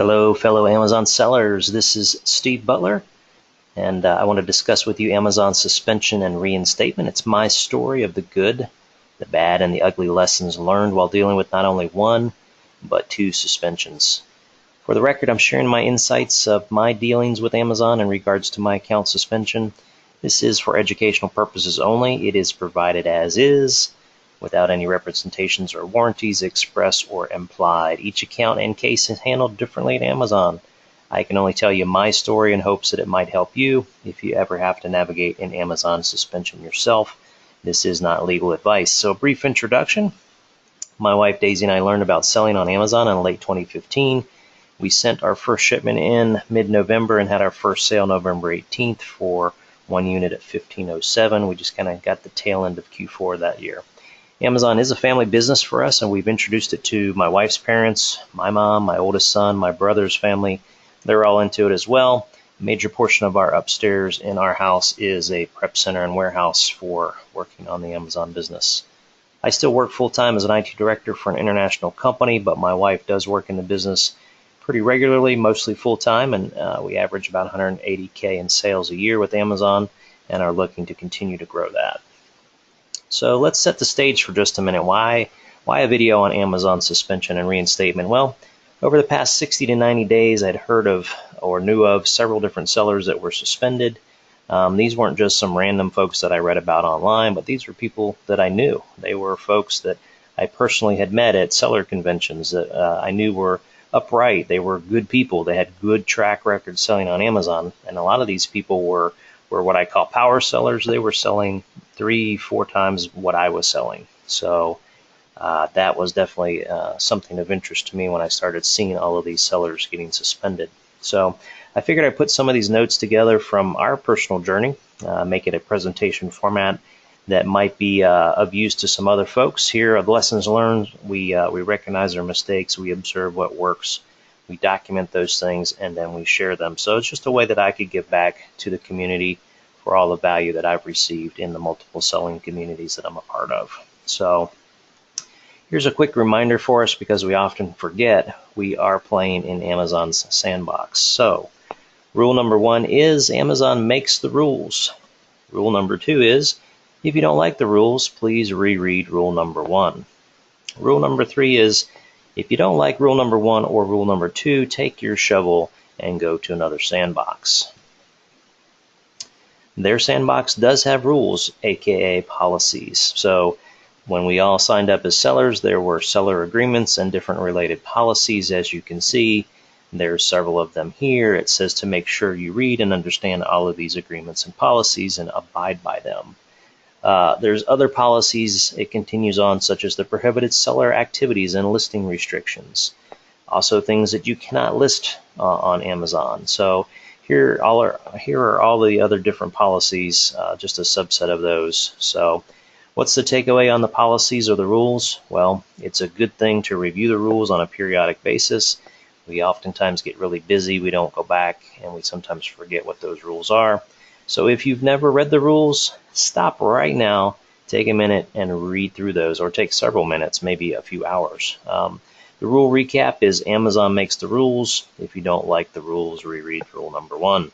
Hello, fellow Amazon sellers. This is Steve Butler, and I want to discuss with you Amazon suspension and reinstatement. It's my story of the good, the bad, and the ugly lessons learned while dealing with not only one, but two suspensions. For the record, I'm sharing my insights of my dealings with Amazon in regards to my account suspension. This is for educational purposes only. It is provided as is, without any representations or warranties express or implied. Each account and case is handled differently at Amazon. I can only tell you my story in hopes that it might help you if you ever have to navigate an Amazon suspension yourself. This is not legal advice. So, a brief introduction. My wife Daisy and I learned about selling on Amazon in late 2015. We sent our first shipment in mid-November and had our first sale November 18th for one unit at $15.07. We just kind of got the tail end of Q4 that year. Amazon is a family business for us, and we've introduced it to my wife's parents, my mom, my oldest son, my brother's family. They're all into it as well. A major portion of our upstairs in our house is a prep center and warehouse for working on the Amazon business. I still work full-time as an IT director for an international company, but my wife does work in the business pretty regularly, mostly full-time, and we average about $180K in sales a year with Amazon and are looking to continue to grow that. So let's set the stage for just a minute. Why a video on Amazon suspension and reinstatement? Well, over the past 60 to 90 days, I'd heard of or knew of several different sellers that were suspended. These weren't just some random folks that I read about online, but these were people that I knew. They were folks that I personally had met at seller conventions that I knew were upright. They were good people. They had good track records selling on Amazon, and a lot of these people were what I call power sellers. They were selling 3-4 times what I was selling. So that was definitely something of interest to me when I started seeing all of these sellers getting suspended. So I figured I'd put some of these notes together from our personal journey, make it a presentation format that might be of use to some other folks. Here are the lessons learned. We recognize our mistakes. We observe what works. We document those things, and then we share them. So it's just a way that I could give back to the community for all the value that I've received in the multiple selling communities that I'm a part of. So here's a quick reminder for us, because we often forget we are playing in Amazon's sandbox. So rule number 1 is Amazon makes the rules. Rule number 2 is if you don't like the rules, please reread rule number 1. Rule number 3 is if you don't like rule number 1 or rule number 2, take your shovel and go to another sandbox. Their sandbox does have rules, aka policies. So when we all signed up as sellers, there were seller agreements and different related policies. As you can see, there's several of them here. It says to make sure you read and understand all of these agreements and policies and abide by them. There's other policies, it continues on, such as the prohibited seller activities and listing restrictions. Also things that you cannot list on Amazon. So here are all the other different policies, just a subset of those. So what's the takeaway on the policies or the rules? Well, it's a good thing to review the rules on a periodic basis. We oftentimes get really busy, we don't go back, and we sometimes forget what those rules are. So if you've never read the rules, stop right now, take a minute and read through those, or take several minutes, maybe a few hours. The rule recap is Amazon makes the rules. If you don't like the rules, reread rule number 1.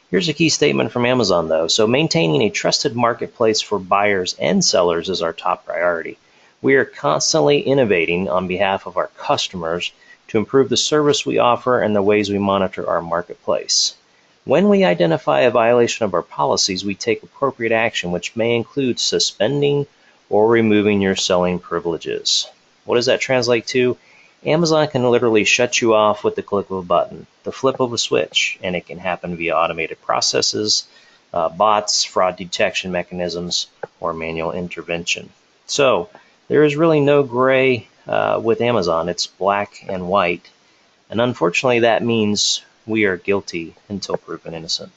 Here's a key statement from Amazon, though. So maintaining a trusted marketplace for buyers and sellers is our top priority. We are constantly innovating on behalf of our customers to improve the service we offer and the ways we monitor our marketplace. When we identify a violation of our policies, we take appropriate action, which may include suspending or removing your selling privileges. What does that translate to? Amazon can literally shut you off with the click of a button, the flip of a switch, and it can happen via automated processes, bots, fraud detection mechanisms, or manual intervention. So there is really no gray with Amazon. It's black and white. And unfortunately, that means we are guilty until proven innocent.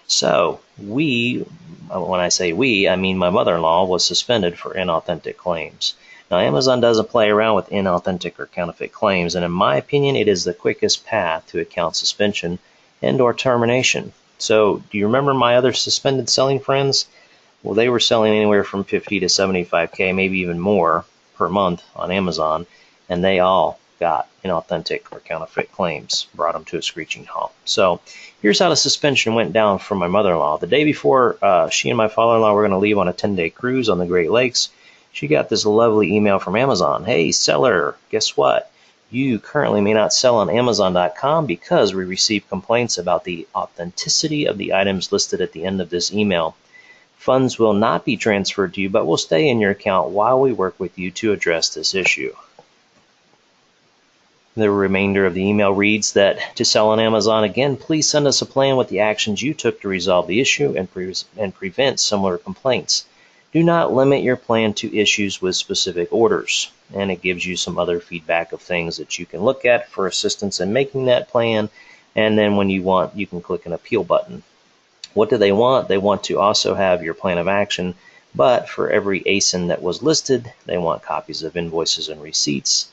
So when I say we, I mean my mother-in-law was suspended for inauthentic claims. Now, Amazon doesn't play around with inauthentic or counterfeit claims, and in my opinion, it is the quickest path to account suspension and or termination. So do you remember my other suspended selling friends? Well, they were selling anywhere from 50 to 75K, maybe even more per month on Amazon, and they all got inauthentic or counterfeit claims, brought them to a screeching halt. So here's how the suspension went down for my mother-in-law. The day before she and my father-in-law were going to leave on a 10-day cruise on the Great Lakes, she got this lovely email from Amazon. Hey, seller, guess what? You currently may not sell on Amazon.com because we received complaints about the authenticity of the items listed at the end of this email. Funds will not be transferred to you, but will stay in your account while we work with you to address this issue. The remainder of the email reads that to sell on Amazon, again, please send us a plan with the actions you took to resolve the issue and prevent similar complaints. Do not limit your plan to issues with specific orders. And it gives you some other feedback of things that you can look at for assistance in making that plan. And then when you want, you can click an appeal button. What do they want? They want to also have your plan of action, but for every ASIN that was listed, they want copies of invoices and receipts.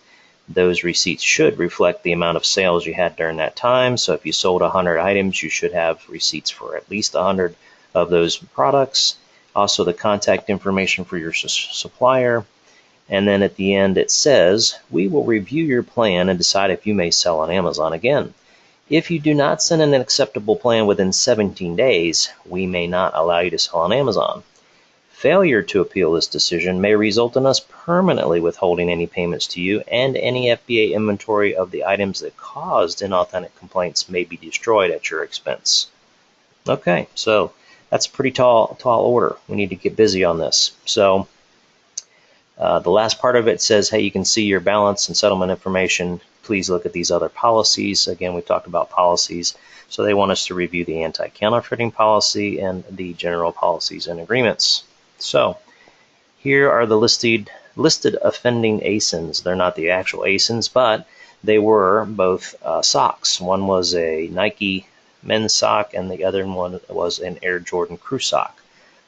Those receipts should reflect the amount of sales you had during that time. So if you sold 100 items, you should have receipts for at least 100 of those products. Also the contact information for your supplier. And then at the end it says, we will review your plan and decide if you may sell on Amazon again. If you do not send an acceptable plan within 17 days, we may not allow you to sell on Amazon. Failure to appeal this decision may result in us permanently withholding any payments to you, and any FBA inventory of the items that caused inauthentic complaints may be destroyed at your expense. Okay, so that's a pretty tall order. We need to get busy on this. So the last part of it says, hey, you can see your balance and settlement information. Please look at these other policies. Again, we talked about policies. So they want us to review the anti-counterfeiting policy and the general policies and agreements. So here are the listed offending ASINs. They're not the actual ASINs, but they were both socks. One was a Nike men's sock and the other one was an Air Jordan crew sock.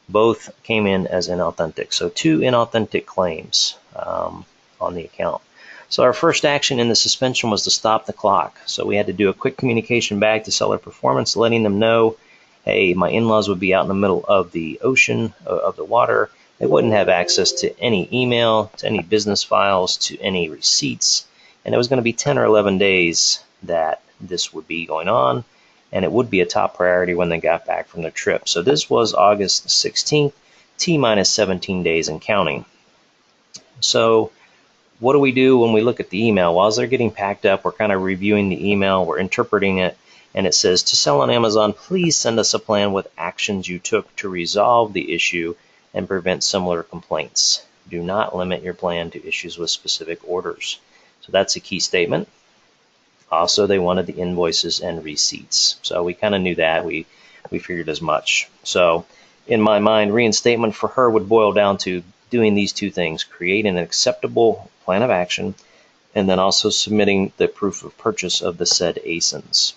Both came in as inauthentic. So 2 inauthentic claims on the account. So our first action in the suspension was to stop the clock. So we had to do a quick communication back to Seller Performance, letting them know, hey, my in-laws would be out in the middle of the ocean, of the water. They wouldn't have access to any email, to any business files, to any receipts. And it was going to be 10 or 11 days that this would be going on. And it would be a top priority when they got back from their trip. So this was August 16th, T-minus 17 days and counting. So what do we do when we look at the email? While they're getting packed up, we're kind of reviewing the email, we're interpreting it, and it says, to sell on Amazon, please send us a plan with actions you took to resolve the issue and prevent similar complaints. Do not limit your plan to issues with specific orders. So that's a key statement. Also, they wanted the invoices and receipts. So we kind of knew that. We figured as much. So in my mind, reinstatement for her would boil down to doing these 2 things: creating an acceptable plan of action, and then also submitting the proof of purchase of the said ASINs.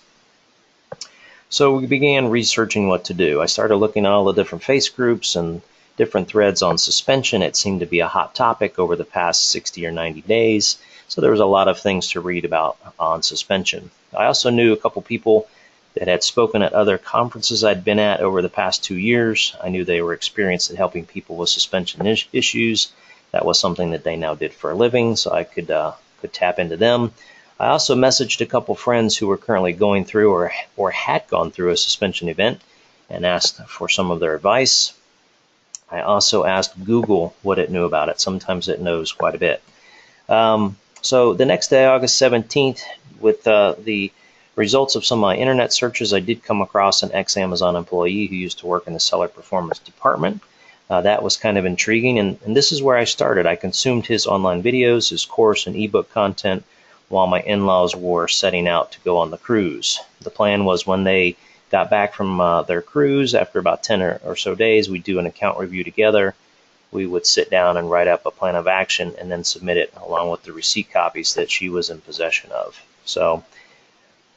So we began researching what to do. I started looking at all the different face groups and different threads on suspension. It seemed to be a hot topic over the past 60 or 90 days. So there was a lot of things to read about on suspension. I also knew a couple people that had spoken at other conferences I'd been at over the past 2 years. I knew they were experienced at helping people with suspension issues. That was something that they now did for a living, so I could tap into them. I also messaged a couple friends who were currently going through or had gone through a suspension event and asked for some of their advice. I also asked Google what it knew about it. Sometimes it knows quite a bit. So the next day, August 17th, with the results of some of my internet searches, I did come across an ex-Amazon employee who used to work in the seller performance department. That was kind of intriguing, and this is where I started. I consumed his online videos, his course, and ebook content while my in-laws were setting out to go on the cruise. The plan was when they got back from their cruise, after about 10 or so days, we'd do an account review together. We would sit down and write up a plan of action and then submit it along with the receipt copies that she was in possession of. So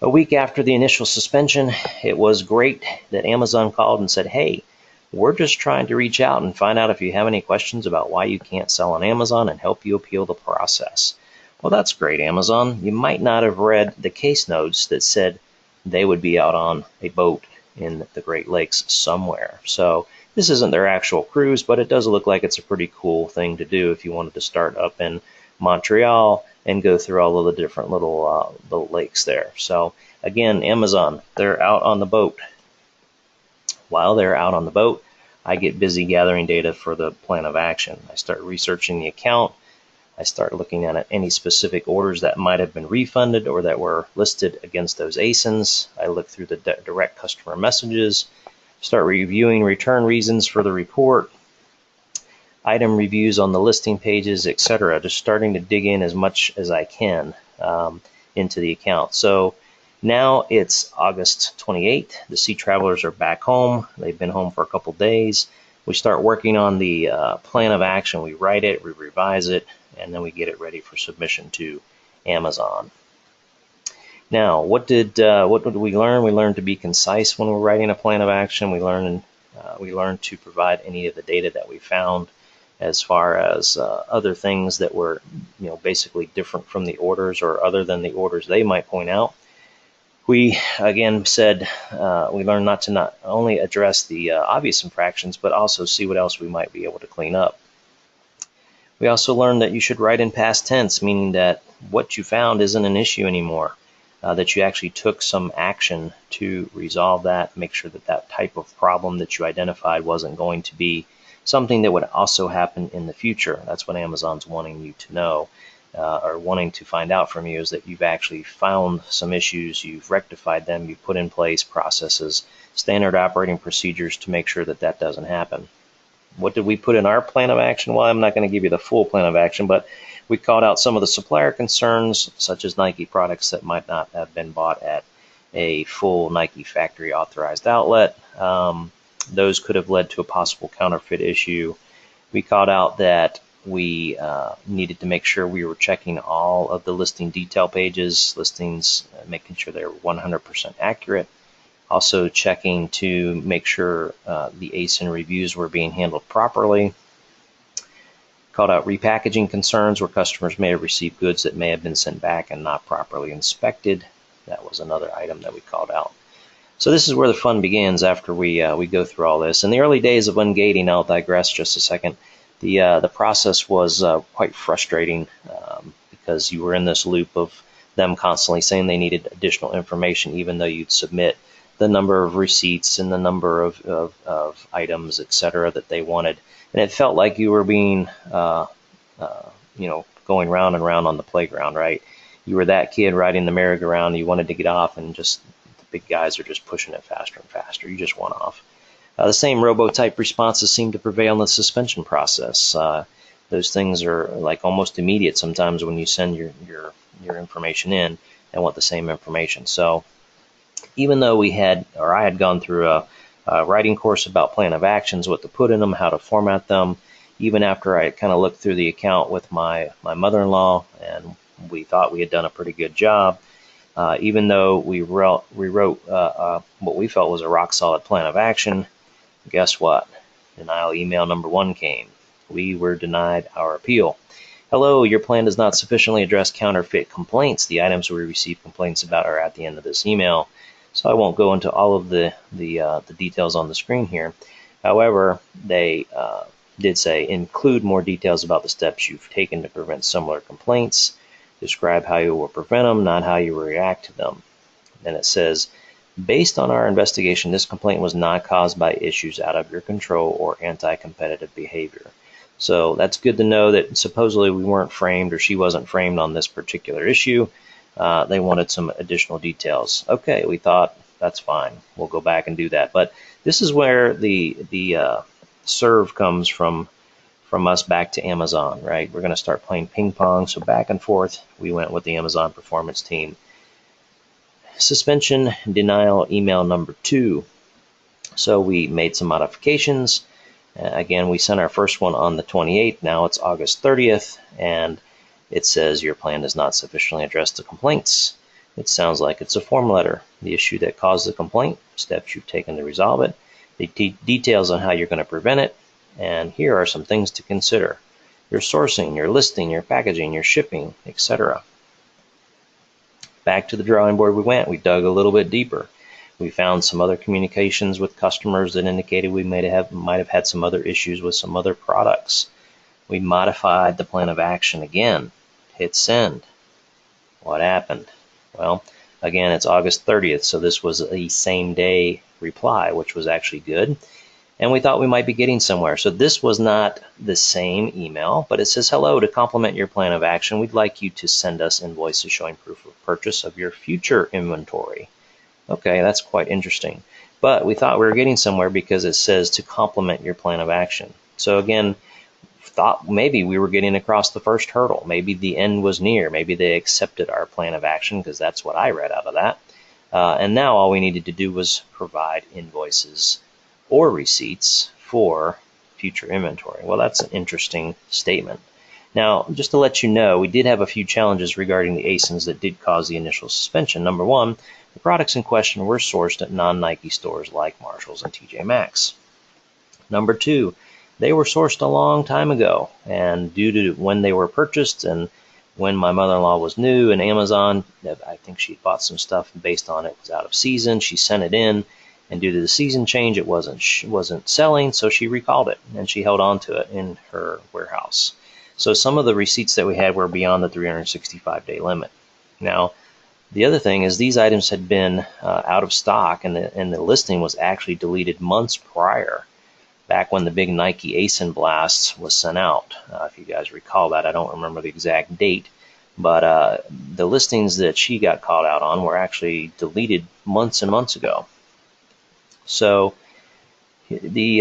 a week after the initial suspension, it was great that Amazon called and said, hey, we're just trying to reach out and find out if you have any questions about why you can't sell on Amazon and help you appeal the process. Well, that's great, Amazon. You might not have read the case notes that said they would be out on a boat in the Great Lakes somewhere. So this isn't their actual cruise, but it does look like it's a pretty cool thing to do if you wanted to start up in Montreal, and go through all of the different little lakes there. So again, Amazon, they're out on the boat. While they're out on the boat, I get busy gathering data for the plan of action. I start researching the account. I start looking at any specific orders that might have been refunded or that were listed against those ASINs. I look through the direct customer messages, start reviewing return reasons for the report, item reviews on the listing pages, etc. Just starting to dig in as much as I can into the account. So now it's August 28th. The sea travelers are back home. They've been home for a couple days. We start working on the plan of action. We write it, we revise it, and then we get it ready for submission to Amazon. Now, what did we learn? We learned to be concise when we're writing a plan of action. We learned to provide any of the data that we found as far as other things that were, basically different from the orders or other than the orders they might point out. We again said we learned not only address the obvious infractions, but also see what else we might be able to clean up. We also learned that you should write in past tense, meaning that what you found isn't an issue anymore, that you actually took some action to resolve that, make sure that that type of problem that you identified wasn't going to be something that would also happen in the future. That's what Amazon's wanting you to know. Or wanting to find out from you, is that you've actually found some issues, you've rectified them, you've put in place processes, standard operating procedures to make sure that that doesn't happen. What did we put in our plan of action? Well, I'm not going to give you the full plan of action, but we called out some of the supplier concerns, such as Nike products that might not have been bought at a full Nike factory authorized outlet. Those could have led to a possible counterfeit issue. We called out that we needed to make sure we were checking all of the listing detail pages, listings, making sure they're 100% accurate. Also checking to make sure the ASIN reviews were being handled properly. Called out repackaging concerns where customers may have received goods that may have been sent back and not properly inspected. That was another item that we called out. So this is where the fun begins after we go through all this. In the early days of ungating, I'll digress just a second. The process was quite frustrating because you were in this loop of them constantly saying they needed additional information, even though you'd submit the number of receipts and the number of items, etc., that they wanted. And it felt like you were being, going round and round on the playground, right? You were that kid riding the merry-go-round, you wanted to get off, and just the big guys are just pushing it faster and faster. You just want off. The same robo-type responses seem to prevail in the suspension process. Those things are like almost immediate sometimes when you send your information in and want the same information. So even though I had gone through a writing course about plan of actions, what to put in them, how to format them, even after I kind of looked through the account with my mother-in-law and we thought we had done a pretty good job, even though we wrote what we felt was a rock-solid plan of action, guess what? Denial email number 1 came. We were denied our appeal. Hello, your plan does not sufficiently address counterfeit complaints. The items we received complaints about are at the end of this email. So I won't go into all of the details on the screen here. However, they did say include more details about the steps you've taken to prevent similar complaints. Describe how you will prevent them, not how you will react to them. Then it says, based on our investigation, this complaint was not caused by issues out of your control or anti-competitive behavior. So that's good to know that supposedly we weren't framed, or she wasn't framed on this particular issue. They wanted some additional details. Okay, we thought that's fine. We'll go back and do that. But this is where the serve comes from us back to Amazon, right? We're going to start playing ping pong. So back and forth, we went with the Amazon performance team. Suspension denial email number 2. So we made some modifications. Again, we sent our first one on the 28th. Now it's August 30th, and it says your plan does not sufficiently address the complaints. It sounds like it's a form letter. The issue that caused the complaint, steps you've taken to resolve it, the details on how you're going to prevent it, and here are some things to consider. Your sourcing, your listing, your packaging, your shipping, etc. Back to the drawing board we went. We dug a little bit deeper. We found some other communications with customers that indicated we might have had some other issues with some other products. We modified the plan of action again. hit send. What happened? Well, again, it's August 30th, so this was a same day reply, which was actually good. And we thought we might be getting somewhere. So this was not the same email, but it says, hello, to complement your plan of action, we'd like you to send us invoices showing proof of purchase of your future inventory. Okay, that's quite interesting. But we thought we were getting somewhere because it says to complement your plan of action. So again, thought maybe we were getting across the first hurdle. Maybe the end was near. Maybe they accepted our plan of action, because that's what I read out of that. And now all we needed to do was provide invoices or receipts for future inventory. Well, that's an interesting statement. Now, just to let you know, we did have a few challenges regarding the ASINs that did cause the initial suspension. Number one, the products in question were sourced at non-Nike stores like Marshalls and TJ Maxx. Number two, they were sourced a long time ago, and due to when they were purchased and when my mother-in-law was new and Amazon, I think she bought some stuff based on it was out of season. She sent it in, and due to the season change, it wasn't selling, so she recalled it, and she held on to it in her warehouse. So some of the receipts that we had were beyond the 365-day limit. Now, the other thing is these items had been out of stock, and the listing was actually deleted months prior, back when the big Nike ASIN blast was sent out. If you guys recall that, I don't remember the exact date, but the listings that she got called out on were actually deleted months and months ago. So the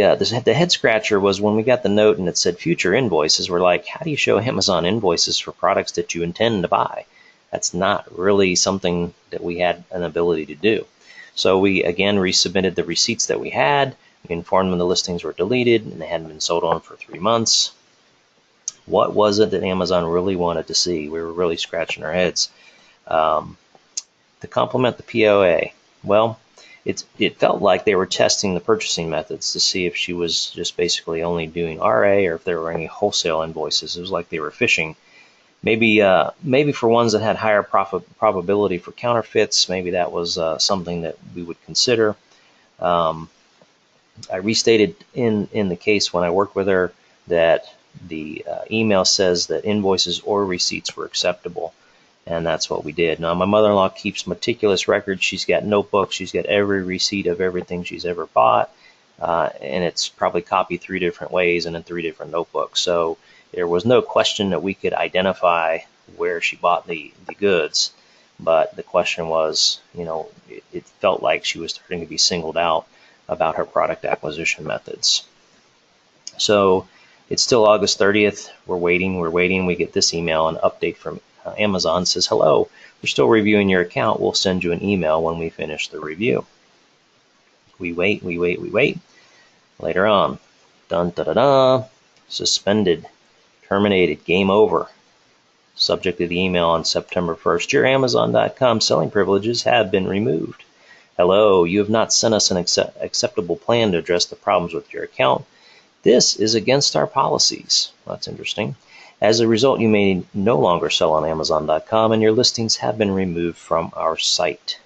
head scratcher was when we got the note and it said future invoices. We're like, how do you show Amazon invoices for products that you intend to buy? That's not really something that we had an ability to do. So we again resubmitted the receipts that we had. We informed them the listings were deleted and they hadn't been sold on for 3 months. What was it that Amazon really wanted to see? We were really scratching our heads. To complement the POA, well, it felt like they were testing the purchasing methods to see if she was just basically only doing RA or if there were any wholesale invoices. It was like they were fishing. Maybe for ones that had higher probability for counterfeits, maybe that was something that we would consider. I restated in the case when I worked with her that the email says that invoices or receipts were acceptable, and that's what we did. Now, my mother-in-law keeps meticulous records. She's got notebooks. She's got every receipt of everything she's ever bought, and it's probably copied 3 different ways and in 3 different notebooks. So there was no question that we could identify where she bought the goods, but the question was, it felt like she was starting to be singled out about her product acquisition methods. So it's still August 30th. We're waiting. We get this email, an update from Amazon says, hello, we're still reviewing your account. We'll send you an email when we finish the review. We wait. Later on, dun da da da, suspended, terminated, game over. Subject of the email on September 1st, your Amazon.com selling privileges have been removed. Hello, you have not sent us an acceptable plan to address the problems with your account. This is against our policies. That's interesting. As a result, you may no longer sell on Amazon.com and your listings have been removed from our site.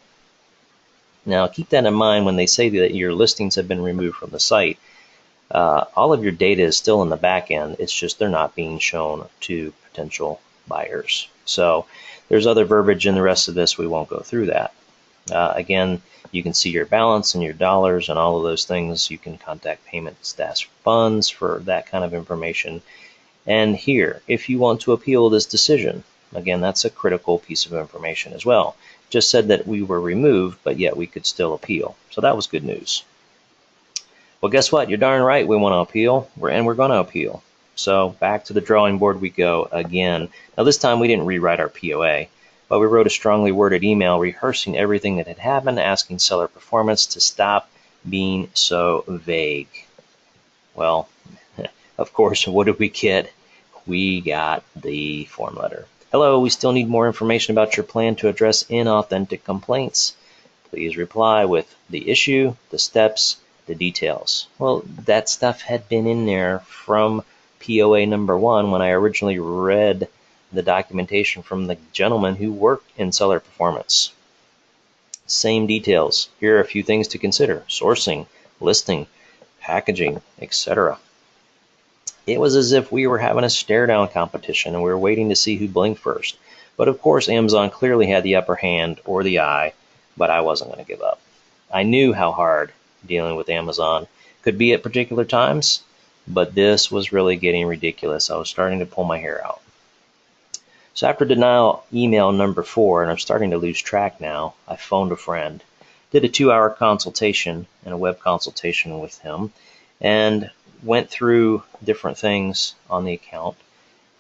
Now, keep that in mind when they say that your listings have been removed from the site. All of your data is still in the back end. It's just they're not being shown to potential buyers. So there's other verbiage in the rest of this. We won't go through that. Again, you can see your balance and your dollars and all of those things. You can contact payment status funds for that kind of information. And here, if you want to appeal this decision, again, that's a critical piece of information as well. Just said that we were removed, but yet we could still appeal. So that was good news. Well, guess what? You're darn right we want to appeal, and we're going to appeal. So back to the drawing board we go again. Now this time we didn't rewrite our POA, but we wrote a strongly worded email rehearsing everything that had happened, asking seller performance to stop being so vague. Well, of course, what did we get? We got the form letter. Hello, we still need more information about your plan to address inauthentic complaints. Please reply with the issue, the steps, the details. Well, that stuff had been in there from POA number 1 when I originally read the documentation from the gentleman who worked in seller performance. Same details. Here are a few things to consider: sourcing, listing, packaging, etc. It was as if we were having a stare-down competition and we were waiting to see who blinked first. But of course, Amazon clearly had the upper hand or the eye, but I wasn't going to give up. I knew how hard dealing with Amazon could be at particular times, but this was really getting ridiculous. I was starting to pull my hair out. So after denial email number 4, and I'm starting to lose track now, I phoned a friend, did a 2-hour consultation and a web consultation with him, and went through different things on the account.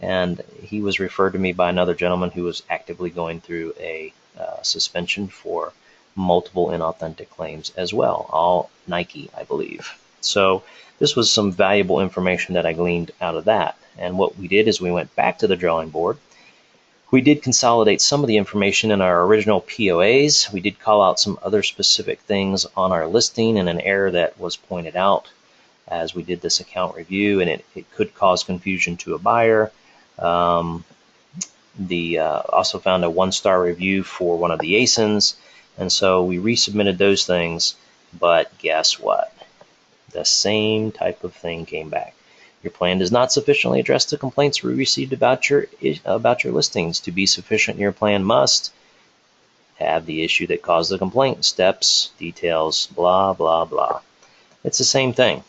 And he was referred to me by another gentleman who was actively going through a suspension for multiple inauthentic claims as well, all Nike, I believe. So this was some valuable information that I gleaned out of that. And what we did is we went back to the drawing board. We did consolidate some of the information in our original POAs. We did call out some other specific things on our listing and an error that was pointed out as we did this account review, and it could cause confusion to a buyer. Also found a 1-star review for one of the ASINs, and so we resubmitted those things, but guess what? The same type of thing came back. Your plan does not sufficiently address the complaints we received about your listings. To be sufficient, your plan must have the issue that caused the complaint, steps, details, blah, blah, blah. It's the same thing.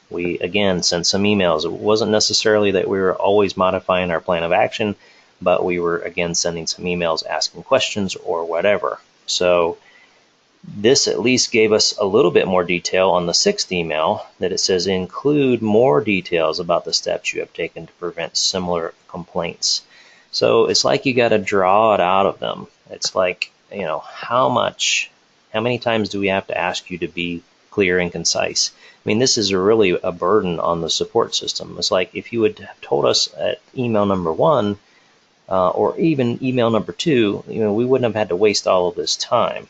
We, again, sent some emails. It wasn't necessarily that we were always modifying our plan of action, but we were, again, sending some emails asking questions or whatever. So this at least gave us a little bit more detail on the 6th email, that it says include more details about the steps you have taken to prevent similar complaints. So it's like you got to draw it out of them. It's like, how many times do we have to ask you to be clear and concise? I mean, this is really a burden on the support system. It's like if you would have told us at email number 1 or even email number 2, we wouldn't have had to waste all of this time.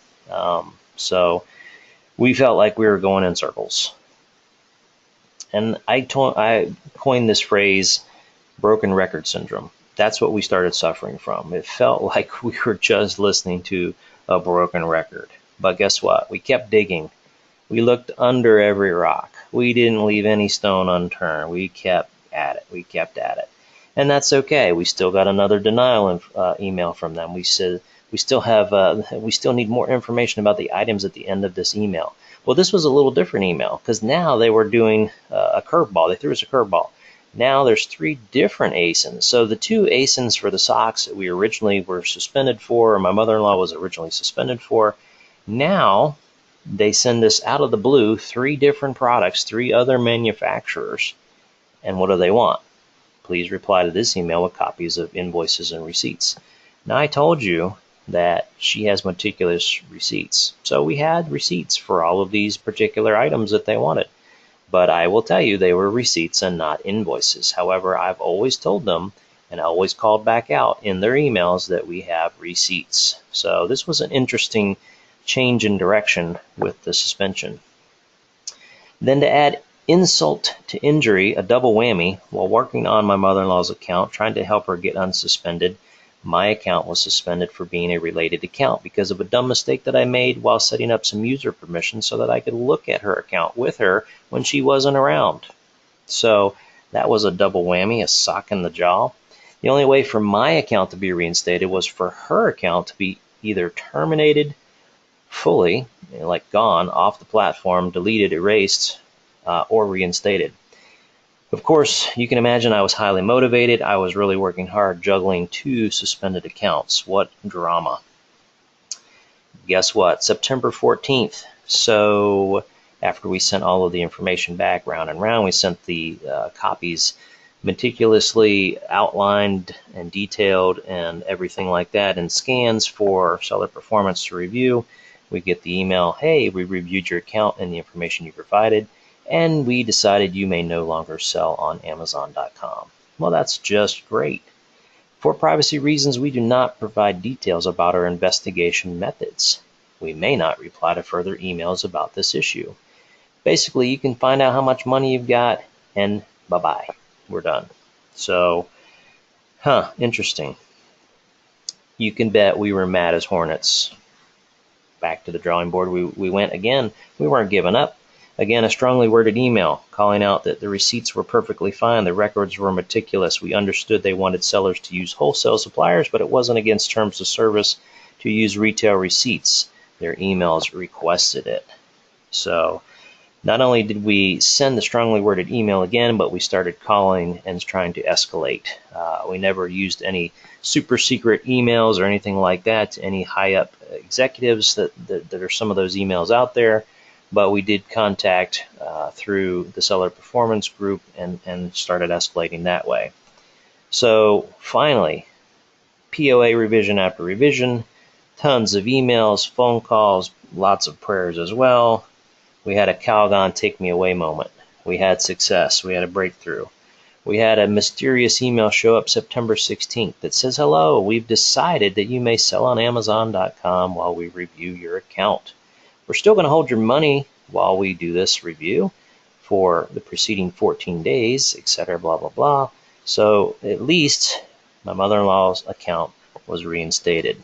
So we felt like we were going in circles. And I coined this phrase, broken record syndrome. That's what we started suffering from. It felt like we were just listening to a broken record. But guess what? We kept digging. We looked under every rock. We didn't leave any stone unturned. We kept at it. And that's okay. We still got another denial email from them. We said, we still need more information about the items at the end of this email. Well, this was a little different email because now they were doing a curveball. They threw us a curveball. Now there's 3 different ASINs. So the 2 ASINs for the socks that we originally were suspended for, or my mother-in-law was originally suspended for, now they send us out of the blue 3 different products, 3 other manufacturers. And what do they want? Please reply to this email with copies of invoices and receipts. Now, I told you that she has meticulous receipts. So we had receipts for all of these particular items that they wanted. But I will tell you, they were receipts and not invoices. However, I've always told them, and I always called back out in their emails, that we have receipts. So this was an interesting change in direction with the suspension. Then to add insult to injury, a double whammy, while working on my mother-in-law's account, trying to help her get unsuspended, my account was suspended for being a related account because of a dumb mistake that I made while setting up some user permissions so that I could look at her account with her when she wasn't around. So that was a double whammy, a sock in the jaw. The only way for my account to be reinstated was for her account to be either terminated fully, like gone off the platform, deleted, erased, or reinstated. Of course, you can imagine I was highly motivated. I was really working hard, juggling 2 suspended accounts. What drama. Guess what? September 14th. So after we sent all of the information back round and round, we sent the copies meticulously outlined and detailed and everything like that in scans for seller performance to review. We get the email, hey, we reviewed your account and the information you provided, and we decided you may no longer sell on Amazon.com. Well, that's just great. For privacy reasons, we do not provide details about our investigation methods. We may not reply to further emails about this issue. Basically, you can find out how much money you've got, and bye-bye. We're done. So, interesting. You can bet we were mad as hornets. Back to the drawing board we went again. We weren't giving up. Again, a strongly worded email calling out that the receipts were perfectly fine, the records were meticulous. We understood they wanted sellers to use wholesale suppliers, but it wasn't against terms of service to use retail receipts. Their emails requested it. So not only did we send the strongly worded email again, but we started calling and trying to escalate. We never used any super secret emails or anything like that to any high up executives that are some of those emails out there, but we did contact through the seller performance group and started escalating that way. So finally, POA revision after revision, tons of emails, phone calls, lots of prayers as well. We had a Calgon take me away moment. We had success. We had a breakthrough. We had a mysterious email show up September 16th that says, hello, we've decided that you may sell on Amazon.com while we review your account. We're still going to hold your money while we do this review for the preceding 14 days, etc., blah, blah, blah. So at least my mother-in-law's account was reinstated.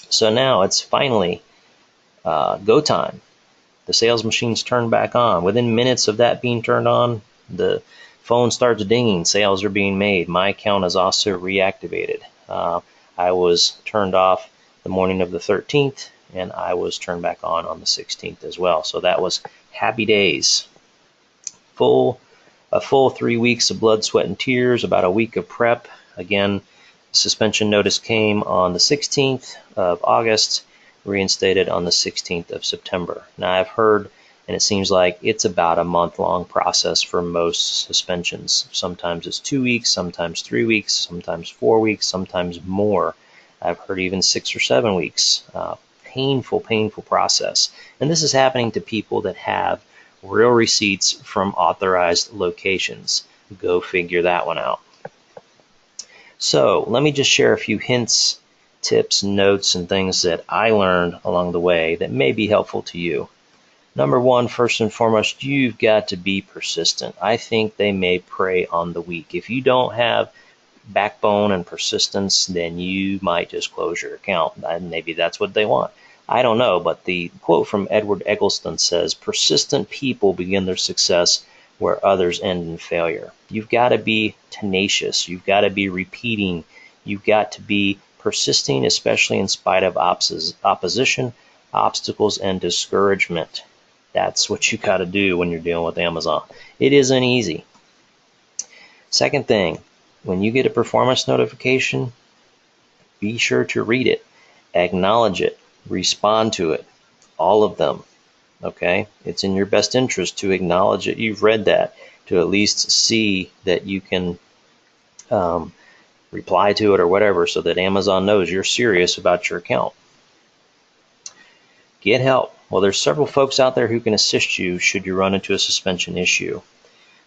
So now it's finally go time. The sales machine's turned back on. Within minutes of that being turned on, the phone starts dinging. Sales are being made. My account is also reactivated. I was turned off the morning of the 13th, and I was turned back on the 16th as well. So that was happy days. A full 3 weeks of blood, sweat, and tears, about a week of prep. Again, suspension notice came on the 16th of August, reinstated on the 16th of September. Now I've heard, and it seems like it's about a month-long process for most suspensions. Sometimes it's 2 weeks, sometimes 3 weeks, sometimes 4 weeks, sometimes more. I've heard even 6 or 7 weeks. Painful process. And this is happening to people that have real receipts from authorized locations. Go figure that one out. So let me just share a few hints, tips, notes, and things that I learned along the way that may be helpful to you. Number one, first and foremost, you've got to be persistent. I think they may prey on the weak. If you don't have backbone and persistence, then you might just close your account. And maybe that's what they want. I don't know, but the quote from Edward Eggleston says, persistent people begin their success where others end in failure. You've got to be tenacious. You've got to be repeating. You've got to be persisting, especially in spite of opposition, obstacles, and discouragement. That's what you got to do when you're dealing with Amazon. It isn't easy. Second thing, when you get a performance notification, be sure to read it, acknowledge it, respond to it, all of them. Okay? It's in your best interest to acknowledge that you've read that, to at least see that you can reply to it or whatever, so that Amazon knows you're serious about your account. Get help. Well, there's several folks out there who can assist you should you run into a suspension issue.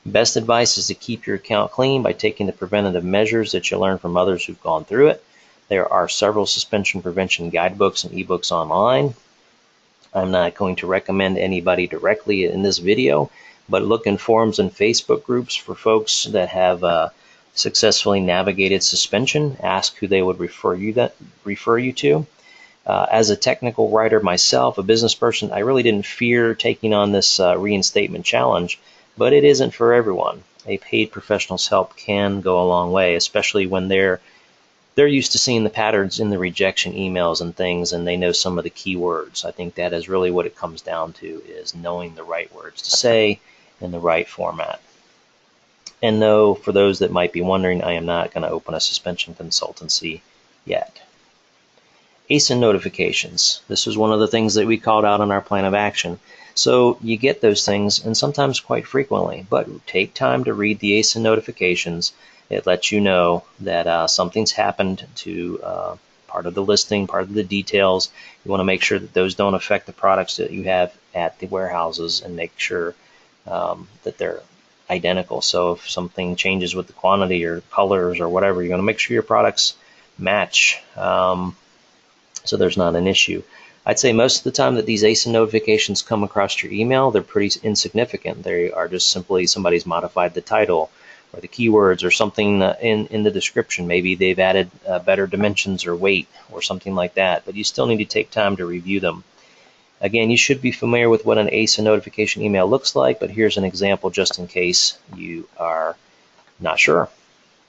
Best advice is to keep your account clean by taking the preventative measures that you learn from others who've gone through it. There are several suspension prevention guidebooks and ebooks online. I'm not going to recommend anybody directly in this video, but look in forums and Facebook groups for folks that have successfully navigated suspension. Ask who they would refer you to. As a technical writer myself, a business person, I really didn't fear taking on this reinstatement challenge, but it isn't for everyone. A paid professional's help can go a long way, especially when they're used to seeing the patterns in the rejection emails and things, and they know some of the key words. I think that is really what it comes down to, is knowing the right words to say in the right format. And no, for those that might be wondering, I am not going to open a suspension consultancy yet. ASIN notifications. This is one of the things that we called out on our plan of action. So you get those things, and sometimes quite frequently, but take time to read the ASIN notifications. It lets you know that something's happened to part of the listing, part of the details. You want to make sure that those don't affect the products that you have at the warehouses, and make sure that they're identical. So if something changes with the quantity or colors or whatever, you're going to make sure your products match, so there's not an issue. I'd say most of the time that these ASIN notifications come across your email, they're pretty insignificant. They are just simply somebody's modified the title or the keywords or something in the description. Maybe they've added better dimensions or weight or something like that, but you still need to take time to review them. Again, you should be familiar with what an ASIN notification email looks like, but here's an example just in case you are not sure.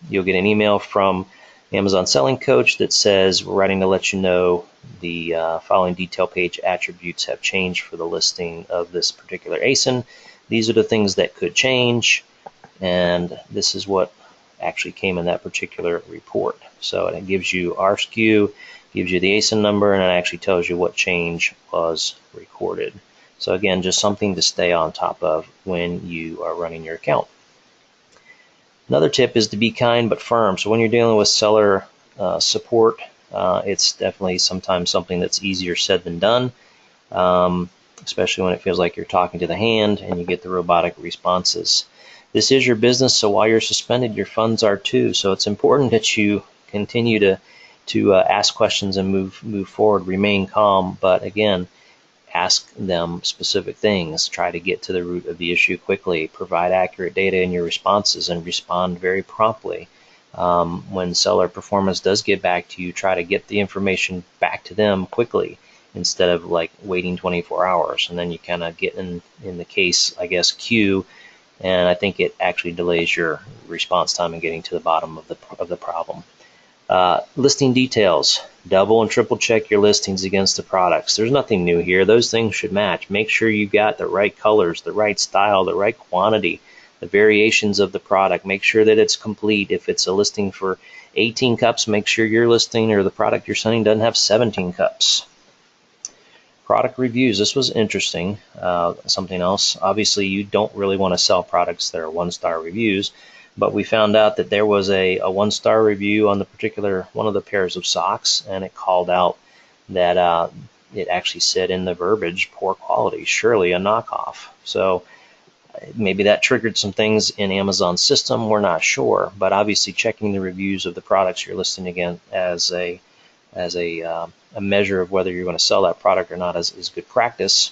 You'll get an email from Amazon Selling Coach that says, we're writing to let you know the following detail page attributes have changed for the listing of this particular ASIN. These are the things that could change, and this is what actually came in that particular report. So it gives you our SKU, gives you the ASIN number, and it actually tells you what change was recorded. So again, just something to stay on top of when you are running your account. Another tip is to be kind but firm. So when you're dealing with seller support, it's definitely sometimes something that's easier said than done, especially when it feels like you're talking to the hand and you get the robotic responses. This is your business, so while you're suspended, your funds are too. So it's important that you continue to ask questions and move forward, remain calm, but again, ask them specific things. Try to get to the root of the issue quickly. Provide accurate data in your responses and respond very promptly. When seller performance does get back to you, try to get the information back to them quickly instead of like waiting 24 hours. And then you kind of get in the case, I guess, queue, and I think it actually delays your response time in getting to the bottom of the problem. Listing details. Double and triple check your listings against the products. There's nothing new here. Those things should match. Make sure you've got the right colors, the right style, the right quantity, the variations of the product. Make sure that it's complete. If it's a listing for 18 cups, make sure your listing or the product you're sending doesn't have 17 cups. Product reviews. This was interesting. Something else. Obviously, you don't really want to sell products that are one-star reviews, but we found out that there was a one-star review on the particular one of the pairs of socks, and it called out that it actually said in the verbiage, poor quality, surely a knockoff. So maybe that triggered some things in Amazon's system. We're not sure, but obviously checking the reviews of the products you're listing again as a measure of whether you're going to sell that product or not is good practice.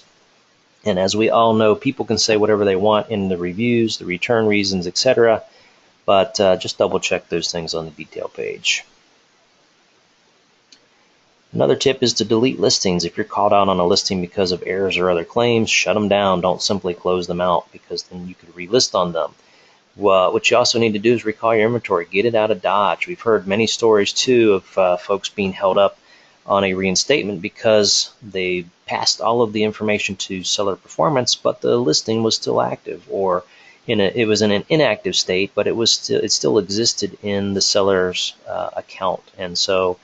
And as we all know, people can say whatever they want in the reviews, the return reasons, etc., but just double check those things on the detail page. Another tip is to delete listings. If you're called out on a listing because of errors or other claims, shut them down. Don't simply close them out, because then you could relist on them. What you also need to do is recall your inventory. Get it out of Dodge. We've heard many stories too of folks being held up on a reinstatement because they passed all of the information to seller performance, but the listing was still active, or it was in an inactive state, but it still existed in the seller's account. And so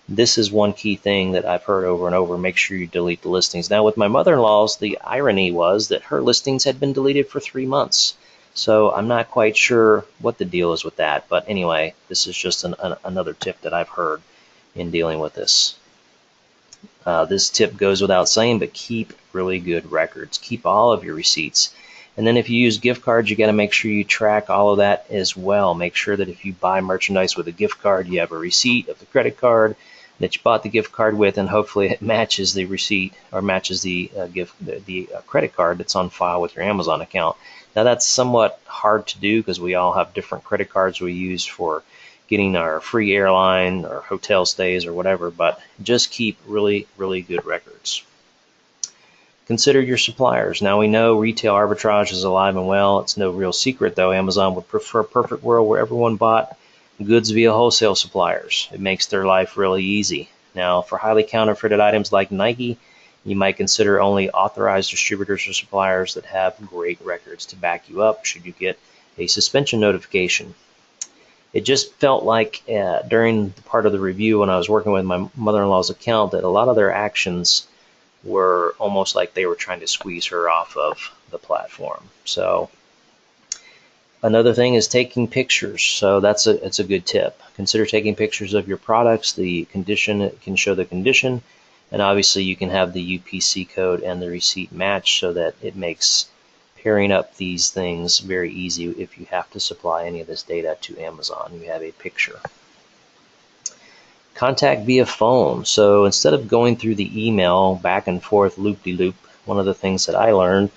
this is one key thing that I've heard over and over. Make sure you delete the listings. Now with my mother-in-law's, the irony was that her listings had been deleted for 3 months. So I'm not quite sure what the deal is with that. But anyway, this is just another tip that I've heard in dealing with this. This tip goes without saying, but keep really good records. Keep all of your receipts. And then if you use gift cards, you got to make sure you track all of that as well. Make sure that if you buy merchandise with a gift card, you have a receipt of the credit card that you bought the gift card with, and hopefully it matches the receipt or matches the credit card that's on file with your Amazon account. Now that's somewhat hard to do because we all have different credit cards we use for getting our free airline or hotel stays or whatever, but just keep really, really good records. Consider your suppliers. Now we know retail arbitrage is alive and well. It's no real secret, though. Amazon would prefer a perfect world where everyone bought goods via wholesale suppliers. It makes their life really easy. Now, for highly counterfeited items like Nike, you might consider only authorized distributors or suppliers that have great records to back you up should you get a suspension notification. It just felt like during the part of the review when I was working with my mother-in-law's account that a lot of their actions were almost like they were trying to squeeze her off of the platform. So another thing is taking pictures. So that's a good tip. Consider taking pictures of your products. The condition, it can show the condition, and obviously you can have the UPC code and the receipt match so that it makes pairing up these things very easy. If you have to supply any of this data to Amazon, you have a picture. Contact via phone. So instead of going through the email back and forth loop-de-loop, one of the things that I learned,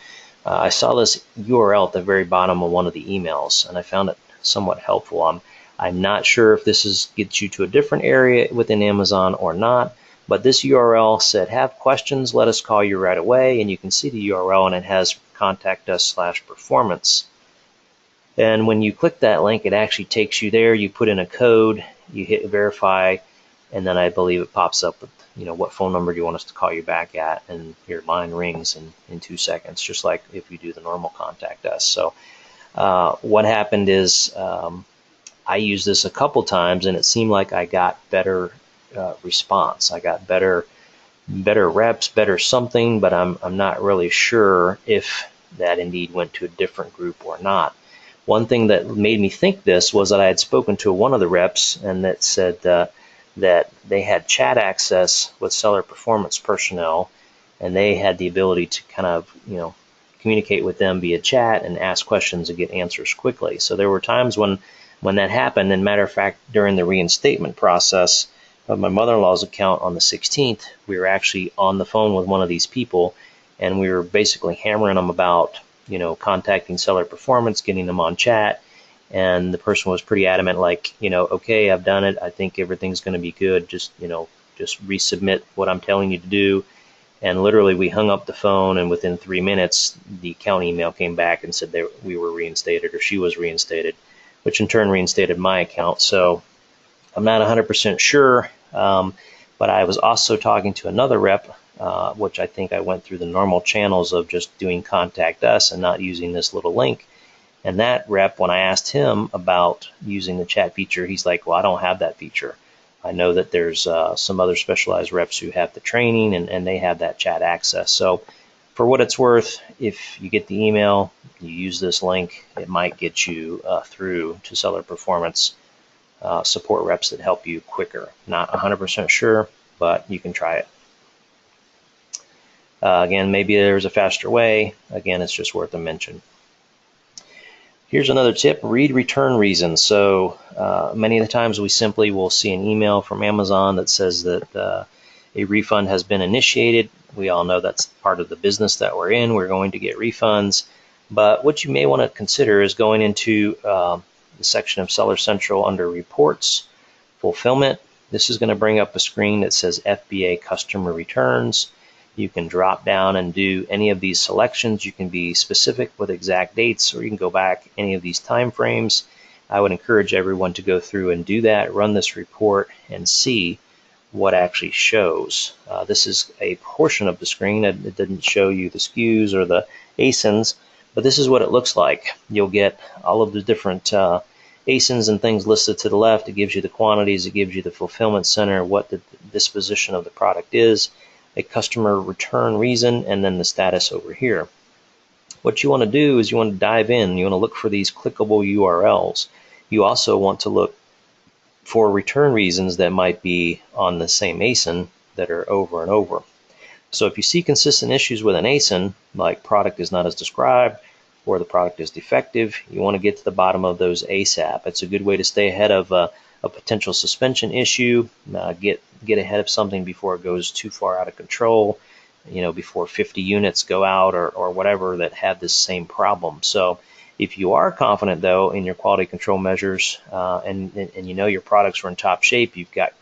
I saw this URL at the very bottom of one of the emails, and I found it somewhat helpful. I'm not sure if this gets you to a different area within Amazon or not, But this URL said, have questions, let us call you right away. And you can see the URL, and it has contact us/performance. And when you click that link, it actually takes you there. You put in a code, you hit verify, and then I believe it pops up with, what phone number do you want us to call you back at, and your line rings in 2 seconds, just like if you do the normal contact us. So what happened is I used this a couple times, and it seemed like I got better response. I got better reps, better something, but I'm not really sure if that indeed went to a different group or not. One thing that made me think this was that I had spoken to one of the reps, and that said that they had chat access with seller performance personnel, and they had the ability to kind of communicate with them via chat and ask questions and get answers quickly. So there were times when that happened. And matter of fact, during the reinstatement process of my mother-in-law's account on the 16th, we were actually on the phone with one of these people, and we were basically hammering them about contacting seller performance, getting them on chat. And the person was pretty adamant, like, okay, I've done it. I think everything's going to be good. Just resubmit what I'm telling you to do. And literally we hung up the phone, and within 3 minutes, the account email came back and said we were reinstated, or she was reinstated, which in turn reinstated my account. So I'm not 100% sure, but I was also talking to another rep, which I think I went through the normal channels of just doing contact us and not using this little link. And that rep, when I asked him about using the chat feature, he's like, well, I don't have that feature. I know that there's some other specialized reps who have the training, and they have that chat access. So for what it's worth, if you get the email, you use this link, it might get you through to seller performance support reps that help you quicker. Not 100% sure, but you can try it. Again, maybe there's a faster way. Again, it's just worth a mention. Here's another tip: read return reasons. So many of the times we simply will see an email from Amazon that says that a refund has been initiated. We all know that's part of the business that we're in. We're going to get refunds. But what you may want to consider is going into the section of Seller Central under Reports, Fulfillment. This is going to bring up a screen that says FBA Customer Returns. You can drop down and do any of these selections. You can be specific with exact dates, or you can go back any of these time frames. I would encourage everyone to go through and do that, run this report, and see what actually shows. This is a portion of the screen. It didn't show you the SKUs or the ASINs, but this is what it looks like. You'll get all of the different ASINs and things listed to the left. It gives you the quantities. It gives you the fulfillment center, what the disposition of the product is, a customer return reason, and then the status over here. What you want to do is you want to dive in. You want to look for these clickable URLs. You also want to look for return reasons that might be on the same ASIN that are over and over. So if you see consistent issues with an ASIN, like product is not as described, or the product is defective, you want to get to the bottom of those ASAP. It's a good way to stay ahead of a potential suspension issue, get ahead of something before it goes too far out of control, before 50 units go out or whatever that have this same problem. So if you are confident, though, in your quality control measures, and your products are in top shape, you've got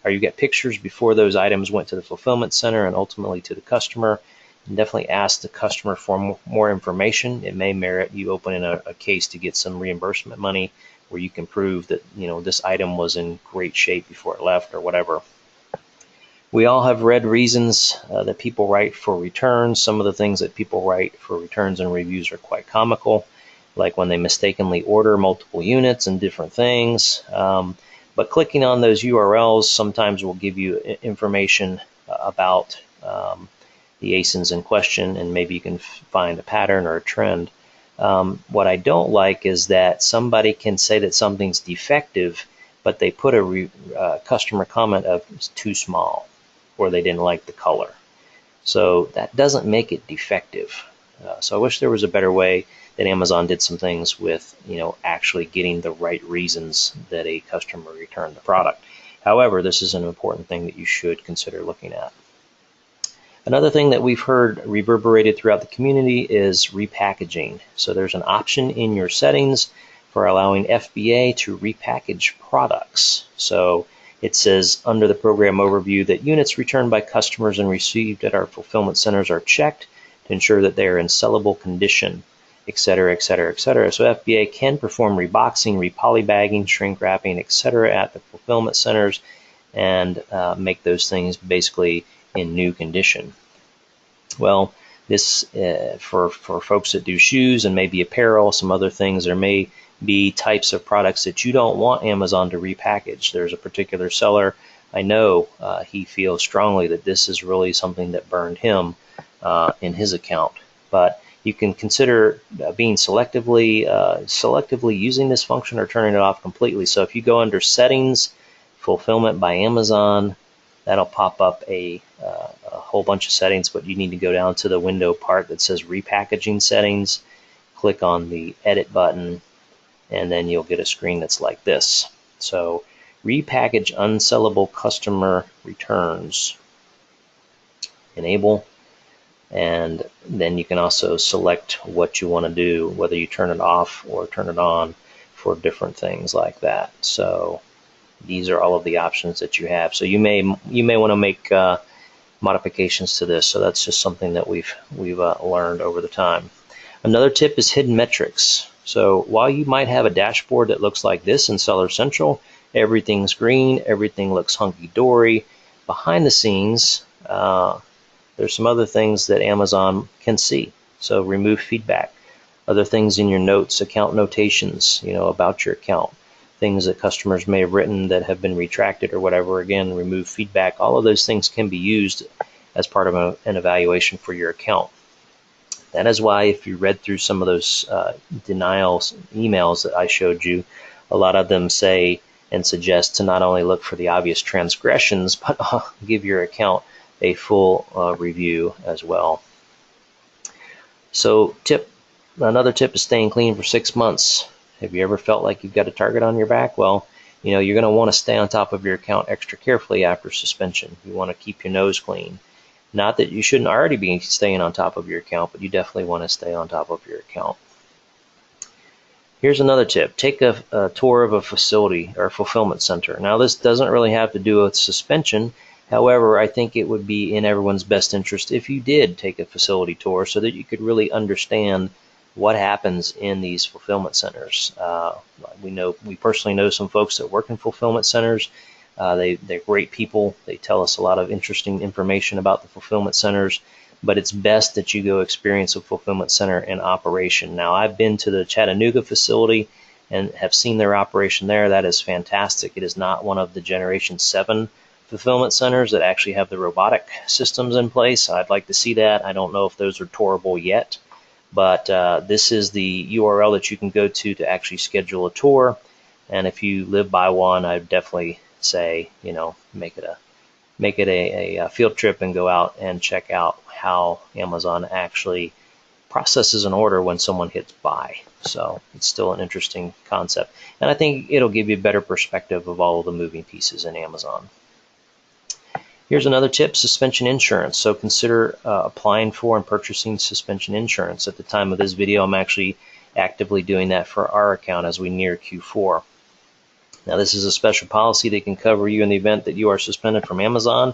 you get pictures before those items went to the fulfillment center and ultimately to the customer, and definitely ask the customer for more information. It may merit you opening a case to get some reimbursement money, where you can prove that this item was in great shape before it left or whatever. We all have read reasons that people write for returns. Some of the things that people write for returns and reviews are quite comical, like when they mistakenly order multiple units and different things. But clicking on those URLs sometimes will give you information about the ASINs in question, and maybe you can find a pattern or a trend. What I don't like is that somebody can say that something's defective, but they put a customer comment of too small, or they didn't like the color. So that doesn't make it defective. So I wish there was a better way that Amazon did some things with, actually getting the right reasons that a customer returned the product. However, this is an important thing that you should consider looking at. Another thing that we've heard reverberated throughout the community is repackaging. So there's an option in your settings for allowing FBA to repackage products. So It says under the program overview that units returned by customers and received at our fulfillment centers are checked to ensure that they are in sellable condition, etc., etc., etc. So FBA can perform reboxing, repolybagging, shrink wrapping, etc. at the fulfillment centers and make those things basically in new condition. Well, this for folks that do shoes and maybe apparel, some other things, there may be types of products that you don't want Amazon to repackage. There's a particular seller I know, he feels strongly that this is really something that burned him in his account. But you can consider being selectively using this function or turning it off completely. So if you go under Settings, Fulfillment by Amazon, that'll pop up a whole bunch of settings, but you need to go down to the window part that says Repackaging Settings, click on the Edit button, and then you'll get a screen that's like this. So repackage unsellable customer returns. Enable, and then you can also select what you want to do, whether you turn it off or turn it on for different things like that. So these are all of the options that you have. So you may want to make modifications to this. So that's just something that we've learned over the time. Another tip is hidden metrics. So while you might have a dashboard that looks like this in Seller Central, everything's green, everything looks hunky-dory, behind the scenes, there's some other things that Amazon can see. So remove feedback. Other things in your notes, account notations, about your account. Things that customers may have written that have been retracted or whatever. Again, remove feedback. All of those things can be used as part of an evaluation for your account. That is why if you read through some of those denials emails that I showed you, a lot of them say and suggest to not only look for the obvious transgressions, but give your account a full review as well. So another tip is staying clean for 6 months. Have you ever felt like you've got a target on your back? Well, you're going to want to stay on top of your account extra carefully after suspension. You want to keep your nose clean. Not that you shouldn't already be staying on top of your account, but you definitely want to stay on top of your account. Here's another tip. Take a tour of a facility or fulfillment center. Now, this doesn't really have to do with suspension. However, I think it would be in everyone's best interest if you did take a facility tour so that you could really understand what happens in these fulfillment centers. We personally know some folks that work in fulfillment centers. They're great people. They tell us a lot of interesting information about the fulfillment centers, but it's best that you go experience a fulfillment center in operation. Now, I've been to the Chattanooga facility and have seen their operation there. That is fantastic. It is not one of the Generation 7 fulfillment centers that actually have the robotic systems in place. I'd like to see that. I don't know if those are tourable yet, but this is the URL that you can go to actually schedule a tour. And if you live by one, I'd definitely say, make it a field trip and go out and check out how Amazon actually processes an order when someone hits buy. So it's still an interesting concept. And I think it'll give you a better perspective of all of the moving pieces in Amazon. Here's another tip, suspension insurance. So consider applying for and purchasing suspension insurance. At the time of this video, I'm actually actively doing that for our account as we near Q4. Now, this is a special policy that can cover you in the event that you are suspended from Amazon.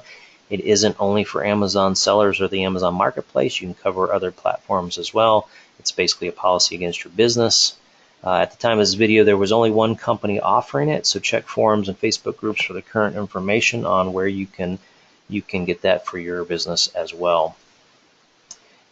It isn't only for Amazon sellers or the Amazon marketplace. You can cover other platforms as well. It's basically a policy against your business. At the time of this video, there was only one company offering it, so check forums and Facebook groups for the current information on where you can get that for your business as well.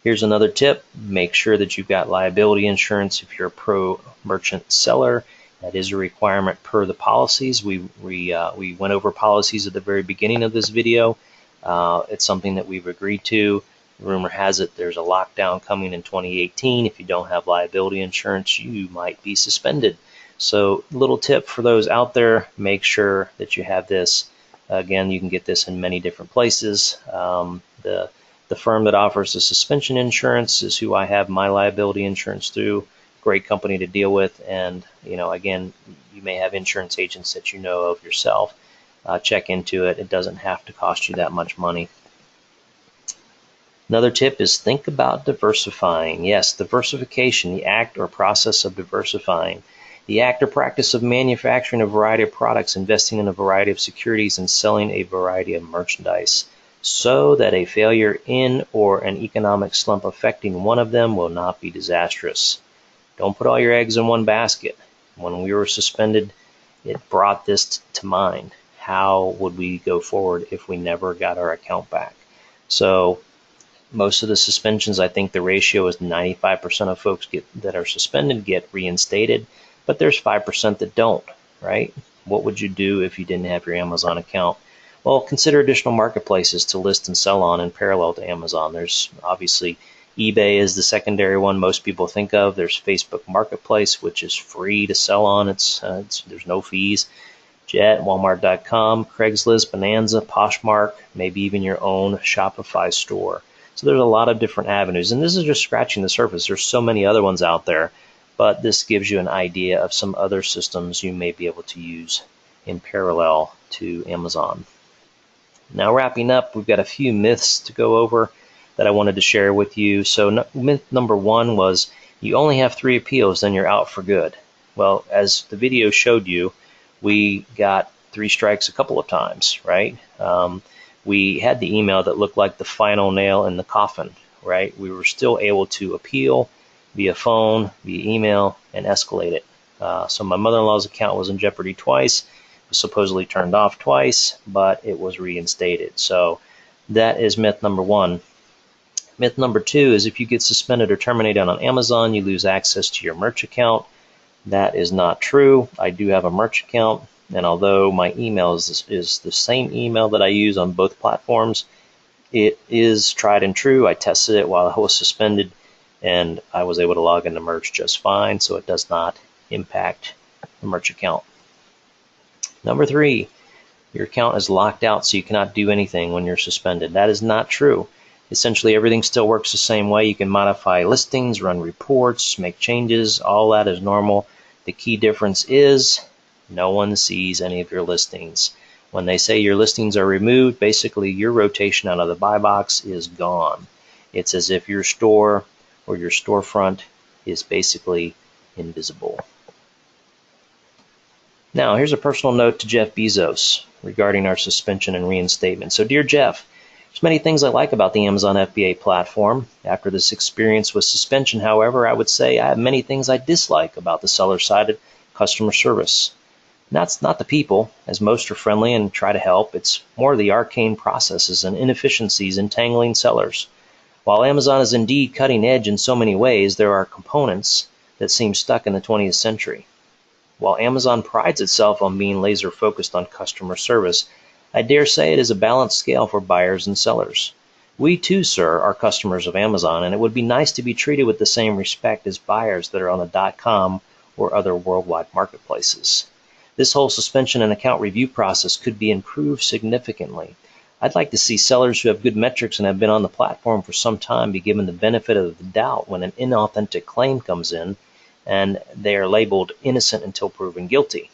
Here's another tip. Make sure that you've got liability insurance if you're a pro merchant seller. That is a requirement per the policies. We went over policies at the very beginning of this video. It's something that we've agreed to. Rumor has it there's a lockdown coming in 2018. If you don't have liability insurance, you might be suspended. So, little tip for those out there, make sure that you have this. Again, you can get this in many different places. The firm that offers the suspension insurance is who I have my liability insurance through. Great company to deal with, and again, you may have insurance agents that you know of yourself. Check into it. It doesn't have to cost you that much money. Another tip is think about diversifying. Yes, diversification, the act or process of diversifying. The act or practice of manufacturing a variety of products, investing in a variety of securities, and selling a variety of merchandise, so that a failure in or an economic slump affecting one of them will not be disastrous. Don't put all your eggs in one basket. When we were suspended, it brought this to mind. How would we go forward if we never got our account back? So most of the suspensions, I think the ratio is 95% of folks that are suspended get reinstated, but there's 5% that don't, right? What would you do if you didn't have your Amazon account? Well, consider additional marketplaces to list and sell on in parallel to Amazon. There's obviously eBay is the secondary one most people think of. There's Facebook Marketplace, which is free to sell on. There's no fees. Jet, Walmart.com, Craigslist, Bonanza, Poshmark, maybe even your own Shopify store. So there's a lot of different avenues, and this is just scratching the surface. There's so many other ones out there, but this gives you an idea of some other systems you may be able to use in parallel to Amazon. Now, wrapping up, we've got a few myths to go over that I wanted to share with you. So myth number one was you only have 3 appeals, then you're out for good. Well, as the video showed you, we got 3 strikes a couple of times, right? We had the email that looked like the final nail in the coffin, right? We were still able to appeal via phone, via email, and escalate it. So my mother-in-law's account was in jeopardy twice, was supposedly turned off twice, but it was reinstated. So that is myth number one. Myth number two is if you get suspended or terminated on Amazon, you lose access to your merch account. That is not true. I do have a merch account, and although my email is the same email that I use on both platforms, it is tried and true. I tested it while I was suspended, and I was able to log into merch just fine, so it does not impact the merch account. Number 3, your account is locked out, so you cannot do anything when you're suspended. That is not true. Essentially, everything still works the same way. You can modify listings, run reports, make changes. All that is normal. The key difference is no one sees any of your listings. When they say your listings are removed, basically your rotation out of the buy box is gone. It's as if your store or your storefront is basically invisible. Now, here's a personal note to Jeff Bezos regarding our suspension and reinstatement. So, dear Jeff, there's many things I like about the Amazon FBA platform. After this experience with suspension, however, I would say I have many things I dislike about the seller-sided customer service. And that's not the people, as most are friendly and try to help. It's more the arcane processes and inefficiencies entangling sellers. While Amazon is indeed cutting edge in so many ways, there are components that seem stuck in the 20th century. While Amazon prides itself on being laser focused on customer service, I dare say it is a balanced scale for buyers and sellers. We too, sir, are customers of Amazon, and it would be nice to be treated with the same respect as buyers that are on the .com or other worldwide marketplaces. This whole suspension and account review process could be improved significantly. I'd like to see sellers who have good metrics and have been on the platform for some time be given the benefit of the doubt when an inauthentic claim comes in and they are labeled innocent until proven guilty.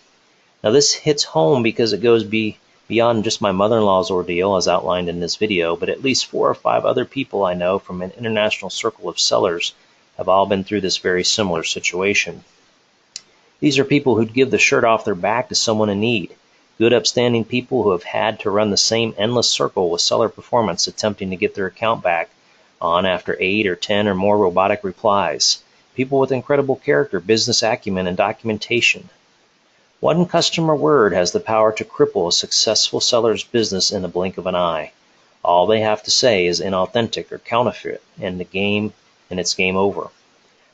Now, this hits home because it goes beyond just my mother-in-law's ordeal as outlined in this video, but at least 4 or 5 other people I know from an international circle of sellers have all been through this very similar situation. These are people who'd give the shirt off their back to someone in need. Good upstanding people who have had to run the same endless circle with seller performance attempting to get their account back on after 8 or 10 or more robotic replies. People with incredible character, business acumen, and documentation. One customer word has the power to cripple a successful seller's business in the blink of an eye. All they have to say is inauthentic or counterfeit, and it's game over.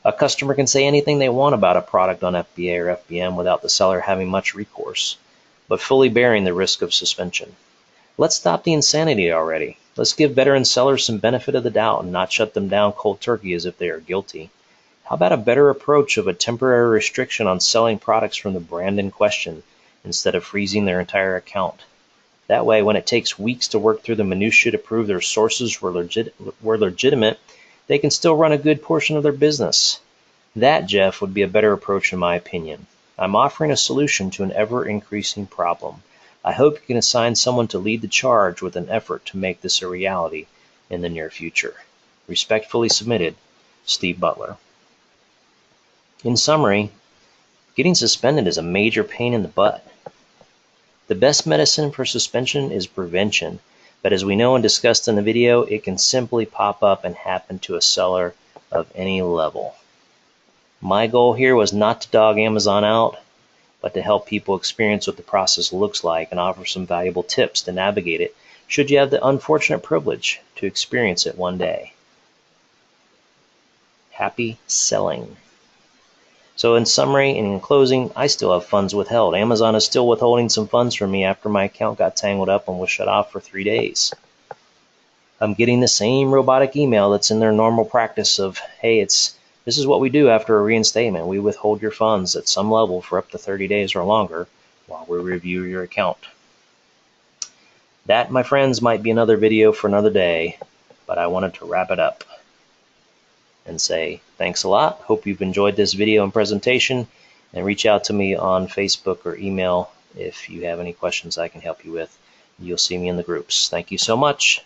A customer can say anything they want about a product on FBA or FBM without the seller having much recourse, but fully bearing the risk of suspension. Let's stop the insanity already. Let's give veteran sellers some benefit of the doubt and not shut them down cold turkey as if they are guilty. How about a better approach of a temporary restriction on selling products from the brand in question instead of freezing their entire account? That way, when it takes weeks to work through the minutiae to prove their sources were legitimate, they can still run a good portion of their business. That, Jeff, would be a better approach in my opinion. I'm offering a solution to an ever-increasing problem. I hope you can assign someone to lead the charge with an effort to make this a reality in the near future. Respectfully submitted, Steve Butler. In summary, Getting suspended is a major pain in the butt. The best medicine for suspension is prevention, but as we know and discussed in the video, it can simply pop up and happen to a seller of any level. My goal here was not to dog Amazon out, but to help people experience what the process looks like and offer some valuable tips to navigate it should you have the unfortunate privilege to experience it one day. Happy selling. So in summary and in closing, I still have funds withheld. Amazon is still withholding some funds from me after my account got tangled up and was shut off for 3 days. I'm getting the same robotic email that's in their normal practice of, hey, this is what we do after a reinstatement. We withhold your funds at some level for up to 30 days or longer while we review your account. That, my friends, might be another video for another day, but I wanted to wrap it up and say thanks a lot. Hope you've enjoyed this video and presentation, and reach out to me on Facebook or email if you have any questions I can help you with. You'll see me in the groups. Thank you so much.